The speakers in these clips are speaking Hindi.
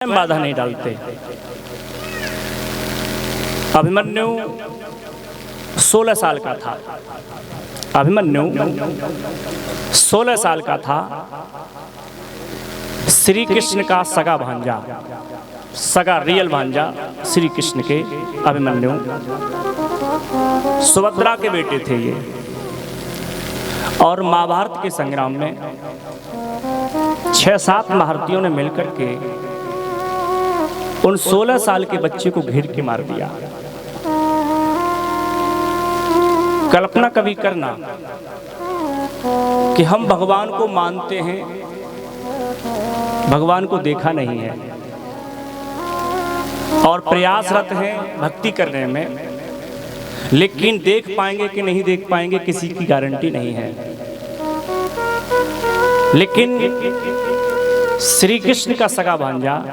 बाधा नहीं डालते। अभिमन्यु 16 साल का था। अभिमन्यु 16 साल का था। श्री कृष्ण का सगा भांजा, सगा रियल भांजा श्री कृष्ण के अभिमन्यु सुभद्रा के बेटे थे ये। और महाभारत के संग्राम में 6-7 महारथियों ने मिलकर के उन 16 साल के बच्चे को घेर के मार दिया। कल्पना कभी करना कि हम भगवान को मानते हैं, भगवान को देखा नहीं है और प्रयासरत हैं भक्ति करने में, लेकिन देख पाएंगे कि नहीं देख पाएंगे किसी की गारंटी नहीं है। लेकिन श्री कृष्ण का सगा भांजा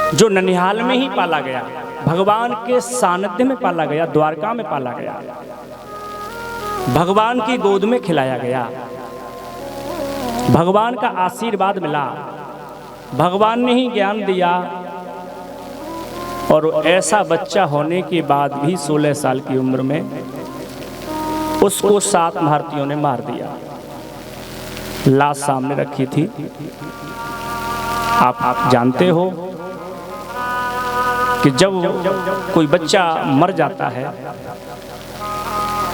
जो ननिहाल में ही पाला गया, भगवान के सानिध्य में पाला गया, द्वारका में पाला गया, भगवान की गोद में खिलाया गया, भगवान का आशीर्वाद मिला, भगवान ने ही ज्ञान दिया। और ऐसा बच्चा होने के बाद भी 16 साल की उम्र में उसको 7 महारथियों ने मार दिया। लाश सामने रखी थी। आप जानते हो कि जब कोई बच्चा मर जाता है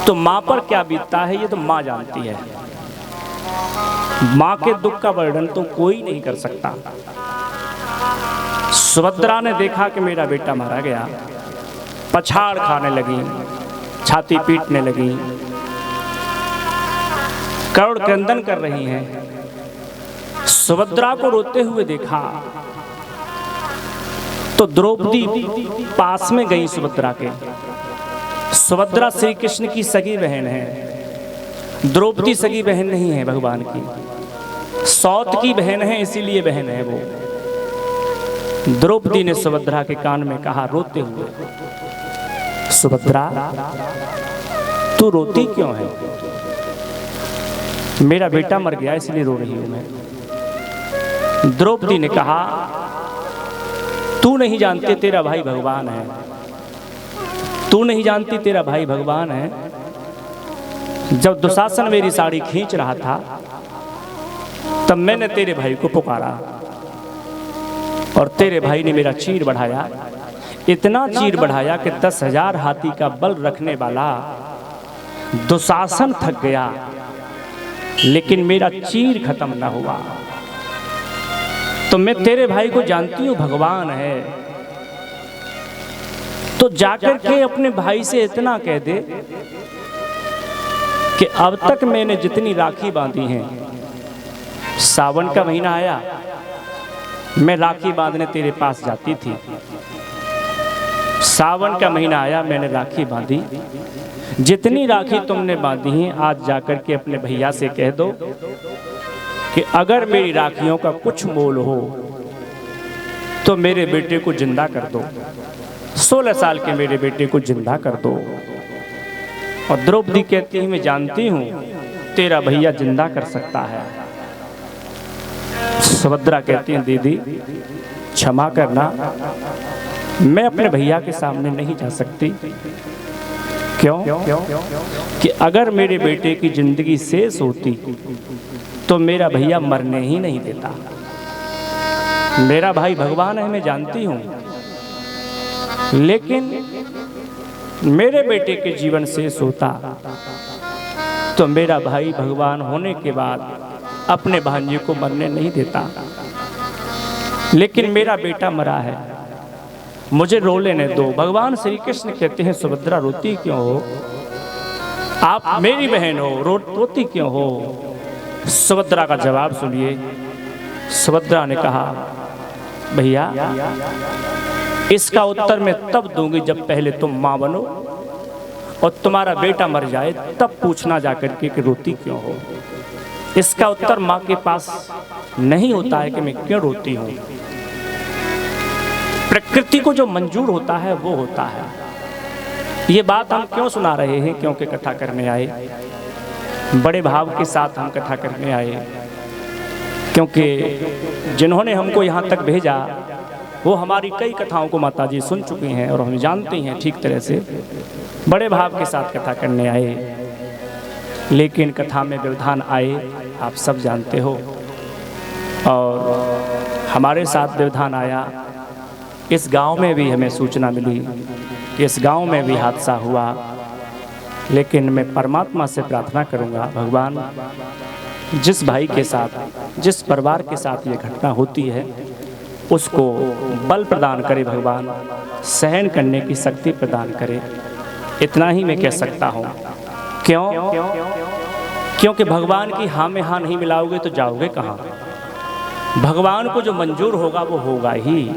तो माँ पर क्या बीतता है ये तो माँ जानती है। माँ के दुख का वर्णन तो कोई नहीं कर सकता। सुभद्रा ने देखा कि मेरा बेटा मारा गया, पछाड़ खाने लगी, छाती पीटने लगी, करुण क्रंदन कर रही हैं। सुभद्रा को रोते हुए देखा तो द्रौपदी पास में गई सुभद्रा के। सुभद्रा श्री कृष्ण की सगी बहन है, द्रौपदी सगी बहन नहीं है भगवान की, सौत की बहन है, इसीलिए बहन है वो। द्रौपदी ने सुभद्रा के कान में कहा रोते हुए, सुभद्रा तू रोती क्यों है? मेरा बेटा मर गया इसलिए रो रही हूं मैं। द्रौपदी ने कहा तू नहीं जानती तेरा भाई भगवान है, तू नहीं जानती तेरा भाई भगवान है। जब दुशासन मेरी साड़ी खींच रहा था तब मैंने तेरे भाई को पुकारा और तेरे भाई ने मेरा चीर बढ़ाया, इतना चीर बढ़ाया कि 10,000 हाथी का बल रखने वाला दुशासन थक गया, लेकिन मेरा चीर खत्म ना हुआ। तो मैं तेरे भाई को जानती हूँ भगवान है, तो जाकर के अपने भाई से इतना कह दे कि अब तक मैंने जितनी राखी बांधी हैं, सावन का महीना आया मैं राखी बांधने तेरे पास जाती थी, सावन का महीना आया मैंने राखी बांधी, जितनी राखी तुमने बांधी हैं आज जाकर के अपने भैया से कह दो कि अगर मेरी राखियों का कुछ मोल हो तो मेरे बेटे को जिंदा कर दो, 16 साल के मेरे बेटे को जिंदा कर दो। और द्रौपदी कहती है मैं जानती हूं तेरा भैया जिंदा कर सकता है। सुभद्रा कहती है दीदी क्षमा करना, मैं अपने भैया के सामने नहीं जा सकती। क्यों? कि अगर मेरे बेटे की जिंदगी शेष होती तो मेरा भैया मरने ही नहीं देता। मेरा भाई भगवान है मैं जानती हूं, लेकिन मेरे बेटे के जीवन शेष होता तो मेरा भाई भगवान होने के बाद अपने भांजे को मरने नहीं देता। लेकिन मेरा बेटा मरा है, मुझे रो लेने दो। भगवान श्री कृष्ण कहते हैं सुभद्रा रोती क्यों हो? आप मेरी बहन हो, रोती क्यों हो? सुभद्रा का जवाब सुनिए। सुभद्रा ने कहा भैया इसका उत्तर मैं तब दूंगी जब पहले तुम माँ बनो और तुम्हारा बेटा मर जाए, तब पूछना जाकर के कि रोती क्यों हो। इसका उत्तर माँ के पास नहीं होता है कि मैं क्यों रोती हूँ। प्रकृति को जो मंजूर होता है वो होता है। ये बात हम क्यों सुना रहे हैं? क्योंकि कथा करने आए, बड़े भाव के साथ हम कथा करने आए। क्योंकि जिन्होंने हमको यहाँ तक भेजा वो हमारी कई कथाओं को माताजी सुन चुकी हैं और हम जानते हैं ठीक तरह से। बड़े भाव के साथ कथा करने आए, लेकिन कथा में व्यवधान आए, आप सब जानते हो। और हमारे साथ व्यवधान आया। इस गांव में भी हमें सूचना मिली कि इस गांव में भी हादसा हुआ, लेकिन मैं परमात्मा से प्रार्थना करूंगा, भगवान जिस भाई के साथ, जिस परिवार के साथ ये घटना होती है उसको बल प्रदान करे भगवान, सहन करने की शक्ति प्रदान करे। इतना ही मैं कह सकता हूँ। क्यों? क्योंकि भगवान की हाँ में हाँ नहीं मिलाओगे तो जाओगे कहाँ। भगवान को जो मंजूर होगा वो होगा ही।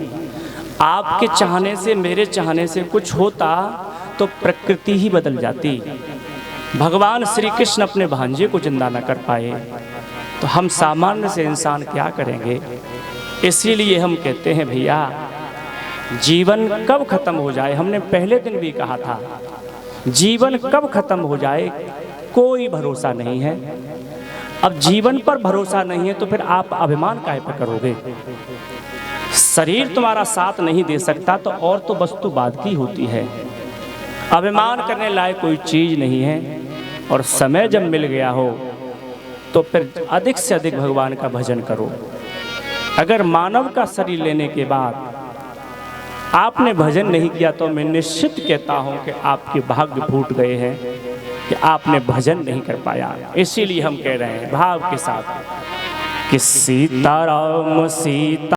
आपके चाहने से, मेरे चाहने से कुछ होता तो प्रकृति ही बदल जाती। भगवान श्री कृष्ण अपने भांजे को जिंदा न कर पाए तो हम सामान्य से इंसान क्या करेंगे। इसीलिए हम कहते हैं भैया, जीवन कब खत्म हो जाए, हमने पहले दिन भी कहा था, जीवन कब खत्म हो जाए कोई भरोसा नहीं है। अब जीवन पर भरोसा नहीं है तो फिर आप अभिमान काहे पर करोगे। शरीर तुम्हारा साथ नहीं दे सकता तो और तो वस्तु बाद की होती है। अभिमान करने लायक कोई चीज नहीं है। और समय जब मिल गया हो तो फिर अधिक से अधिक भगवान का भजन करो। अगर मानव का शरीर लेने के बाद आपने भजन नहीं किया तो मैं निश्चित कहता हूं कि आपके भाग्य फूट गए हैं कि आपने भजन नहीं कर पाया। इसीलिए हम कह रहे हैं भाव के साथ कि सीताराम सीता